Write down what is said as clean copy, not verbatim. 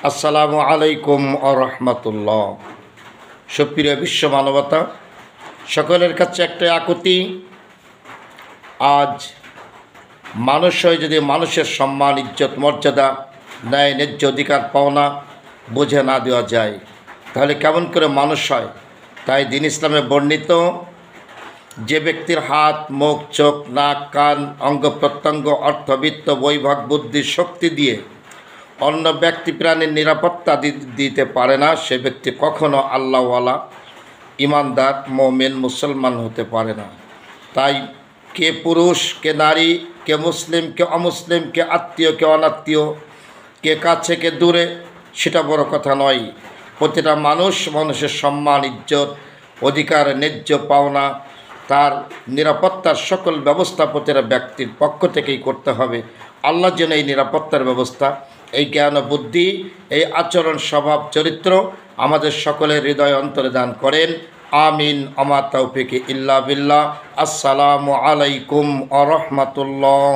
আসসালামু আলাইকুম আরহামাতুল্লাহ। সুপ্রিয় বিশ্ব মানবতা, সকলের কাছে একটা আকুতি, আজ মানুষ হয়ে যদি মানুষের সম্মান, ইজ্জত, মর্যাদা, ন্যায়, ন্যায্য অধিকার পাওনা বুঝে না দেওয়া যায়, তাহলে কেমন করে মানুষ হয়? তাই দ্বীন ইসলামে বর্ণিত, যে ব্যক্তির হাত, মুখ, চোখ, নাক, কান, অঙ্গ প্রত্যঙ্গ, অর্থবিত্ত, বৈভব, বুদ্ধি, শক্তি দিয়ে অন্য ব্যক্তি প্রাণীর নিরাপত্তা দিতে পারে না, সে ব্যক্তি কখনো আল্লাহওয়ালা, ইমানদার, মুমিন, মুসলমান হতে পারে না। তাই কে পুরুষ, কে নারী, কে মুসলিম, কে অমুসলিম, কে আত্মীয়, কে অনাত্মীয়, কে কাছে, কে দূরে, সেটা বড় কথা নয়। প্রতিটা মানুষ মানুষের সম্মান, ইজ্জত, অধিকার, ন্যায্য পাওনা, তার নিরাপত্তার সকল ব্যবস্থা প্রতিটা ব্যক্তির পক্ষ থেকেই করতে হবে। আল্লাহ যেন এই নিরাপত্তার ব্যবস্থা, এই জ্ঞান, বুদ্ধি, এই আচরণ, স্বভাব, চরিত্র আমাদের সকলের হৃদয় অন্তরে দান করেন। আমিন। আমা তৌফিক ইল্লা বিল্লাহ। আসসালামু আলাইকুম ওয়া রাহমাতুল্লাহ।